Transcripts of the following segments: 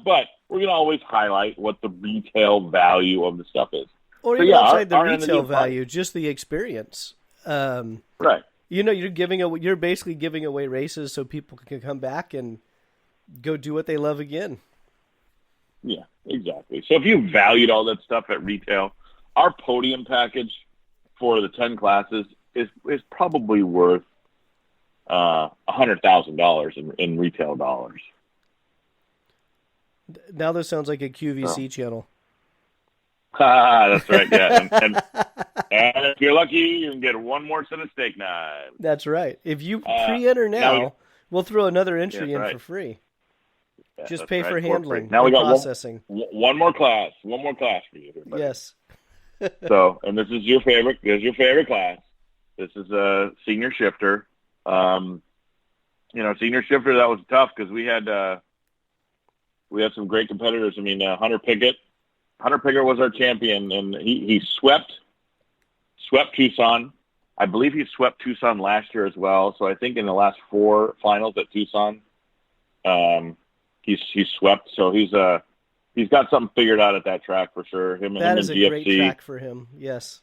but we're going to always highlight what the retail value of the stuff is. Or So, even yeah, outside the our end of retail the deal- value, just the experience. Right. You're basically giving away races so people can come back and go do what they love again. Yeah, exactly. So if you valued all that stuff at retail, our podium package for the 10 classes is probably worth $100,000 in retail dollars. Now this sounds like a QVC channel. That's right. Yeah, and if you're lucky, you can get one more set of steak knives. That's right. If you pre-enter now, we'll throw another entry in for free. Yeah, just pay for right, handling now we got processing. One more class for you. Everybody. Yes. So, and this is your favorite. This is your favorite class. This is a senior shifter. Senior shifter, that was tough because we had some great competitors. I mean, Hunter Pickett was our champion, and he swept Tucson. I believe he swept Tucson last year as well. So I think in the last 4 finals at Tucson, he's swept. So he's got something figured out at that track for sure. That is a great track for him. Yes.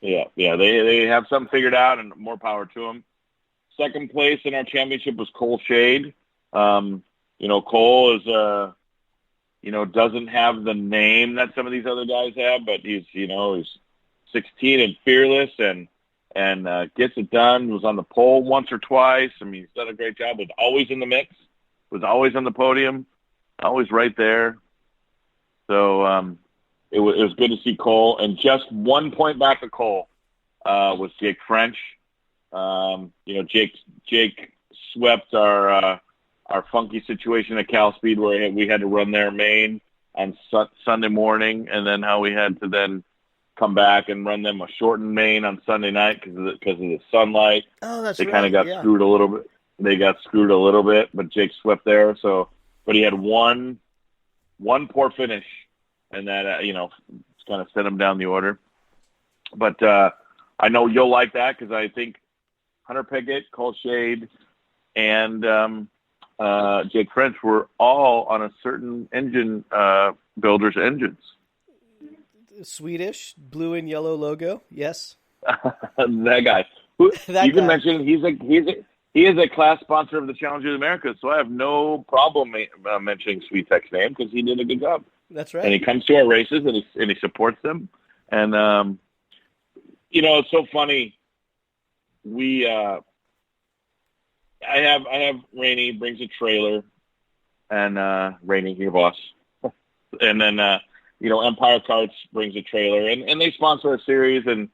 Yeah. They have something figured out, and more power to him. Second place in our championship was Cole Shade. Cole is doesn't have the name that some of these other guys have, but he's 16 and fearless and gets it done. Was on the pole once or twice. I mean, he's done a great job. Was always in the mix. Was always on the podium. Always right there. So it was good to see Cole. And just 1 point back of Cole was Jake French. Jake swept our funky situation at Cal Speed where we had to run their main on Sunday morning, and then how we had to then come back and run them a shortened main on Sunday night because of the sunlight. Oh, that's right. They kind of got screwed a little bit. They got screwed a little bit, but Jake swept there. So, but he had one poor finish, and that kind of sent him down the order. But I know you'll like that because I think Hunter Pickett, Cole Shade, and Jake French were all on a certain engine builder's engines. Swedish, blue and yellow logo. Yes. That guy. Can mention he is a class sponsor of the Challenge of America, so I have no problem mentioning Sweet Tech's name because he did a good job. That's right. And he comes to our races and he supports them. And it's so funny. I have Rainey brings a trailer, and Rainey, your boss, and then Empire Karts brings a trailer, and they sponsor a series, and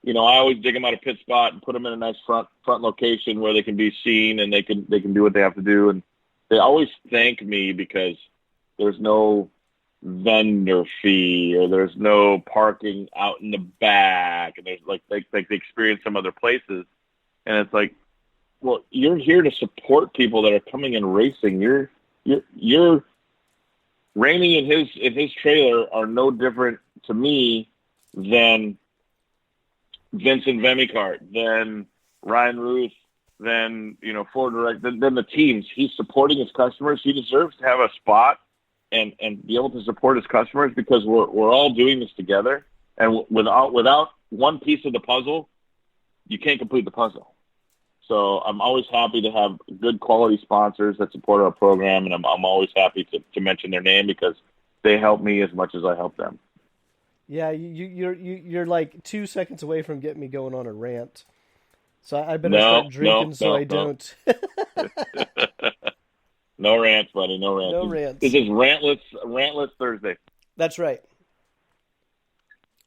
I always dig them out of pit spot and put them in a nice front location where they can be seen and they can do what they have to do, and they always thank me because there's no vendor fee or there's no parking out in the back, and there's like they experience some other places. And it's like, well, you're here to support people that are coming and racing. You're Rainey and his trailer are no different to me than Vincent Vemicart, than Ryan Ruth, than Ford Direct, than the teams. He's supporting his customers. He deserves to have a spot and be able to support his customers because we're all doing this together. And without one piece of the puzzle, you can't complete the puzzle. So I'm always happy to have good quality sponsors that support our program, and I'm always happy to mention their name because they help me as much as I help them. Yeah, you're like 2 seconds away from getting me going on a rant. So I better start drinking I don't. No rants, buddy. No rants. No rants. This is rantless Thursday. That's right.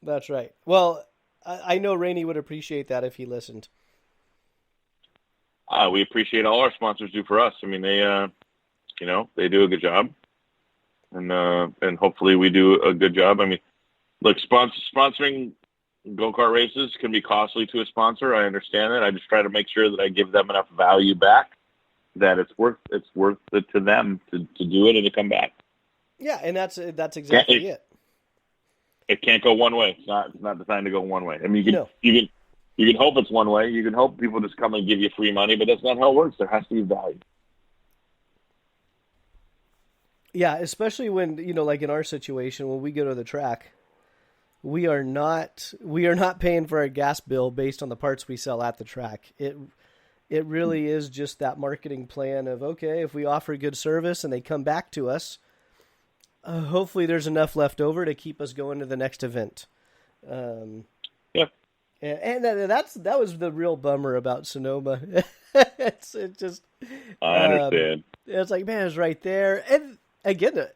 That's right. Well, I know Rainey would appreciate that if he listened. We appreciate all our sponsors do for us. I mean, they do a good job, and hopefully we do a good job. I mean, look, sponsoring go-kart races can be costly to a sponsor. I understand that. I just try to make sure that I give them enough value back that it's worth it to them to do it and to come back. Yeah, and that's exactly it. It can't go one way. It's not designed to go one way. I mean, you can hope it's one way. You can hope people just come and give you free money, but that's not how it works. There has to be value. Yeah, especially when, like in our situation, when we go to the track, we are not paying for our gas bill based on the parts we sell at the track. It really is just that marketing plan of, okay, if we offer good service and they come back to us, hopefully there's enough left over to keep us going to the next event. Yeah. And that was the real bummer about Sonoma. It just I understand. It's like, man, it's right there, and again,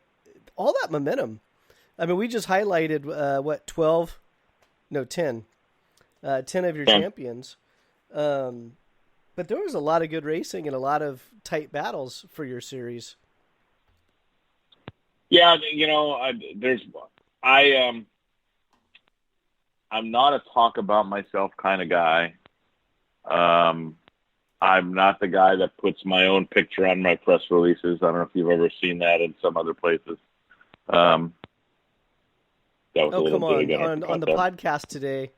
all that momentum. I mean, we just highlighted 12, no 10, 10 of your champions. But there was a lot of good racing and a lot of tight battles for your series. Yeah, I'm not a talk about myself kind of guy. I'm not the guy that puts my own picture on my press releases. I don't know if you've ever seen that in some other places. That was a little come bit again, on the podcast today,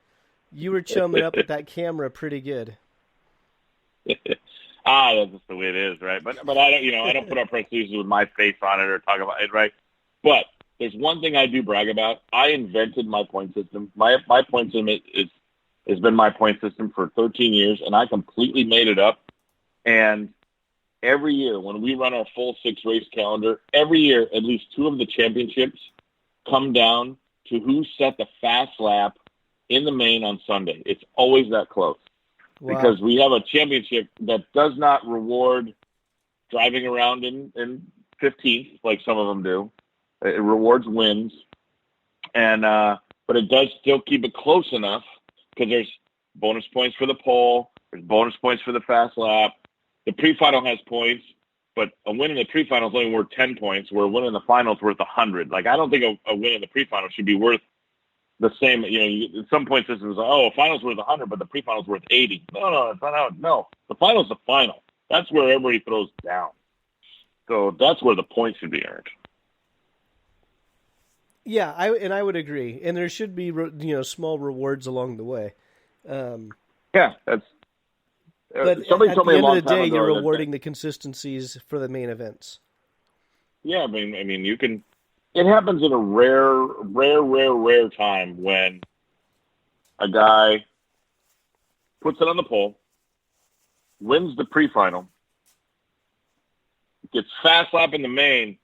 you were chumming up with that camera pretty good. That's just the way it is, right? But I don't put up press releases with my face on it or talk about it, right? But there's one thing I do brag about. I invented my point system. My point system has been my point system for 13 years, and I completely made it up. And every year when we run our full 6-race calendar, every year at least 2 of the championships come down to who set the fast lap in the main on Sunday. It's always that close. Wow. Because we have a championship that does not reward driving around in 15th like some of them do. It rewards wins, and but it does still keep it close enough because there's bonus points for the pole, there's bonus points for the fast lap. The pre-final has points, but a win in the pre-final is only worth 10 points, where a win in the final is worth 100. Like, I don't think a win in the pre-final should be worth the same. Some point systems are, a final's worth 100, but the pre-final's worth 80. No, that's not how. No, the final's the final. That's where everybody throws down. So that's where the points should be earned. Yeah, I would agree, and there should be small rewards along the way. Yeah, that's. But somebody told me a long time ago. At the end of the day, you're rewarding the consistencies for the main events. Yeah, I mean, you can. It happens in a rare time when a guy puts it on the pole, wins the pre-final, gets fast lap in the main,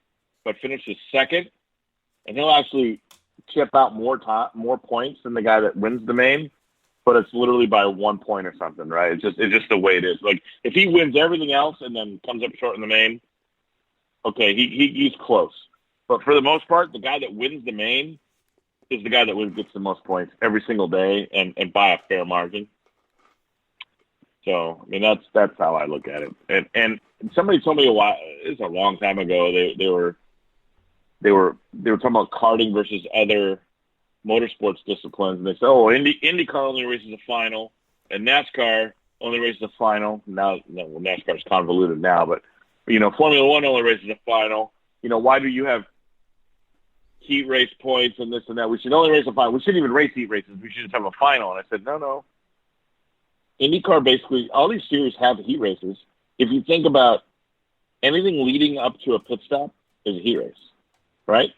but finishes second, and he'll actually chip out more points than the guy that wins the main, but it's literally by 1 point or something, right? It's just the way it is. Like, if he wins everything else and then comes up short in the main, okay, he's close. But for the most part, the guy that wins the main is the guy that gets the most points every single day and by a fair margin. So, I mean, that's how I look at it. And somebody told me it's a long time ago, they were talking about karting versus other motorsports disciplines, and they said, IndyCar only races a final, and NASCAR only races a final. Now, NASCAR's convoluted now, but Formula One only races a final. Why do you have heat race points and this and that? We should only race a final. We shouldn't even race heat races. We should just have a final. And I said, no. IndyCar, basically, all these series have heat races. If you think about anything leading up to a pit stop is a heat race, right?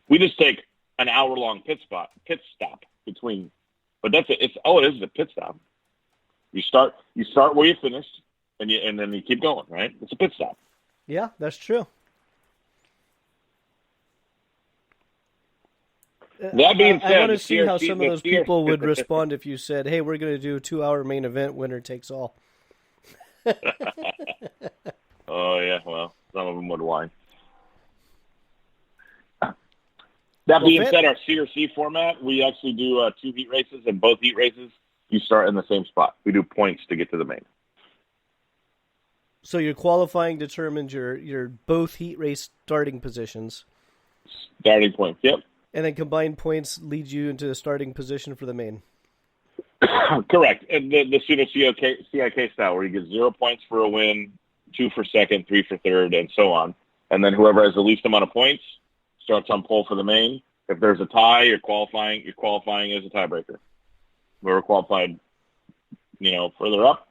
We just take an hour-long pit stop between, but that's it. It is a pit stop. You start where you finished, and then you keep going, right? It's a pit stop. Yeah, that's true. That being said, I want to see how some of those people would respond if you said, "Hey, we're going to do a 2-hour main event, winner takes all." Oh yeah, well, some of them would whine. That being said, our CRC format, we actually do 2 heat races, and both heat races you start in the same spot. We do points to get to the main. So your qualifying determines your both heat race starting positions. Starting points, yep. And then combined points lead you into the starting position for the main. Correct. And the pseudo CIK style, where you get 0 points for a win, 2 for second, 3 for third, and so on. And then whoever has the least amount of points starts on pole for the main. If there's a tie, you're qualifying as a tiebreaker. Whoever qualified, further up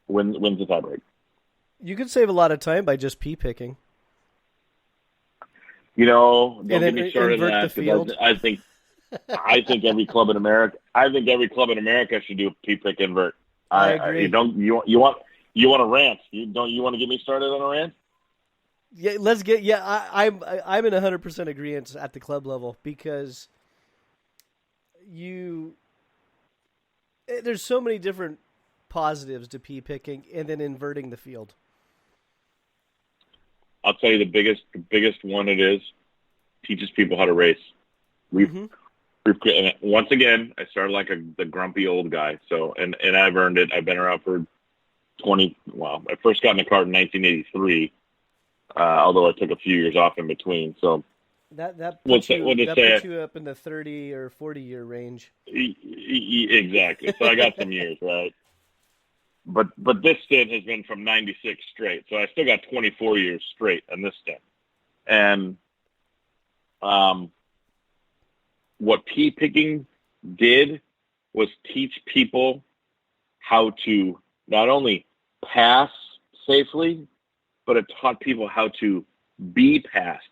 wins the tiebreaker. You could save a lot of time by just picking. Don't And get then me started on invert the that field. because I think every club in America should do a P-pick invert. I agree. You want a rant? You want to get me started on a rant? Yeah, let's get. Yeah, I'm in 100% agreement at the club level because there's so many different positives to P picking and then inverting the field. I'll tell you the biggest one it is, teaches people how to race. Once again, I started like the grumpy old guy. So, and I've earned it. I've been around for 20. Well, I first got in the kart in 1983. Although I took a few years off in between. So that puts you up in the 30 or 40 year range. Exactly. So I got some years, right? But this stint has been from 96 straight. So I still got 24 years straight on this stint. And what P picking did was teach people how to not only pass safely, but it taught people how to be passed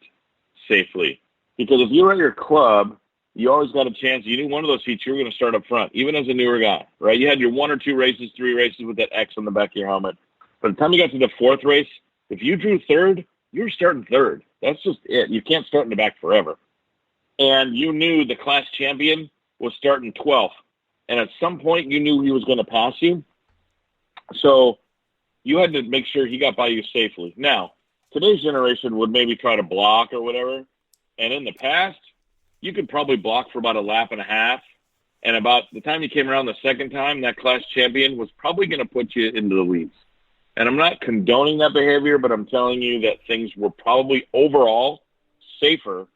safely. Because if you were at your club, you always got a chance. You knew one of those heats you were going to start up front, even as a newer guy, right? You had your 1 or 2 races, 3 races with that X on the back of your helmet. By the time you got to the 4th race, if you drew 3rd, you were starting 3rd. That's just it. You can't start in the back forever. And you knew the class champion was starting 12th. And at some point, you knew he was going to pass you. So you had to make sure he got by you safely. Now, today's generation would maybe try to block or whatever. And in the past, you could probably block for about a lap and a half. And about the time you came around the second time, that class champion was probably going to put you into the weeds. And I'm not condoning that behavior, but I'm telling you that things were probably overall safer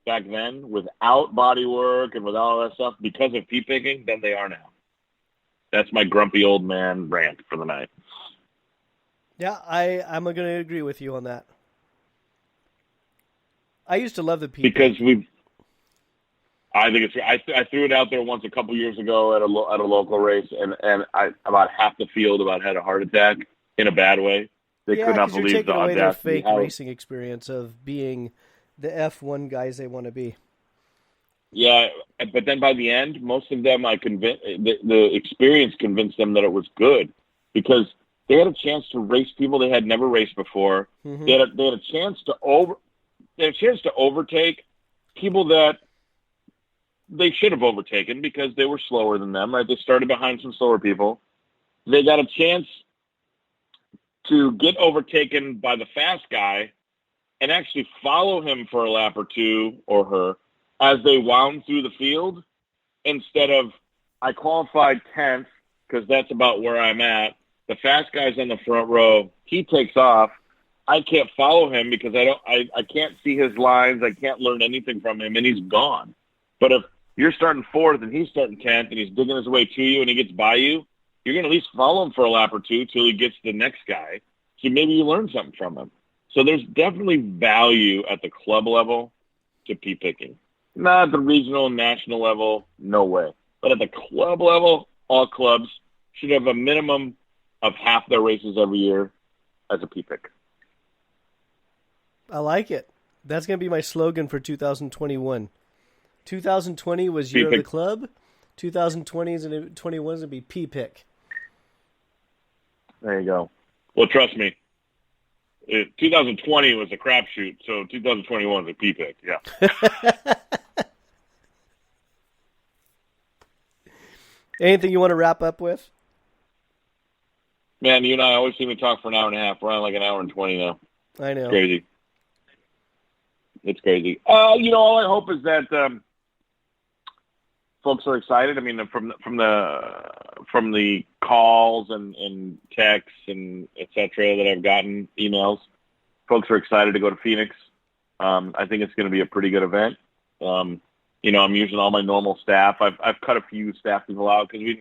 back then without body work and without all that stuff because of P-picking than they are now. That's my grumpy old man rant for the night. Yeah, I'm going to agree with you on that. I used to love the P because I think it's. I threw it out there once a couple years ago at a local race, and about half the field had a heart attack in a bad way. They could not believe you're taking away their fake how, racing experience of being the F1 guys they want to be. Yeah, but then by the end, most of them, the experience convinced them that it was good because they had a chance to race people they had never raced before. Mm-hmm. They had a chance to overtake people that they should have overtaken because they were slower than them. Right? They started behind some slower people. They got a chance to get overtaken by the fast guy and actually follow him for a lap or two or her as they wound through the field instead of I qualified 10th because that's about where I'm at. The fast guy's in the front row. He takes off. I can't follow him because I can't see his lines. I can't learn anything from him, and he's gone. But if you're starting 4th and he's starting 10th and he's digging his way to you and he gets by you, you're going to at least follow him for a lap or two till he gets to the next guy. So maybe you learn something from him. So there's definitely value at the club level to P-picking. Not at the regional and national level, no way. But at the club level, all clubs should have a minimum of half their races every year as a P-pick. I like it. That's going to be my slogan for 2021. 2020 was year of the club. 2020 and 21 is going to be P-pick. There you go. Well, trust me. 2020 was a crapshoot, so 2021 is a P-pick. Yeah. Anything you want to wrap up with? Man, you and I always seem to talk for an hour and a half. We're on like an hour and 20 now. I know. It's crazy. It's crazy. All I hope is that folks are excited. I mean, from the calls and texts and et cetera that I've gotten, emails, folks are excited to go to Phoenix. I think it's going to be a pretty good event. I'm using all my normal staff. I've cut a few staff people out because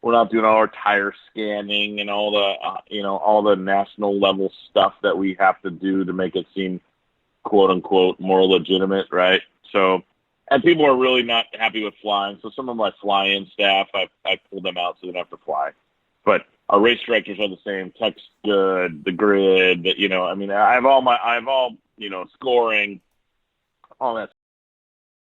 we're not doing all our tire scanning and all the national level stuff that we have to do to make it seem quote unquote more legitimate, right? So, and people are really not happy with flying. So some of my fly-in staff, I pulled them out so they don't have to fly. But our race directors are the same. Tech's good, the grid, I have all scoring. all that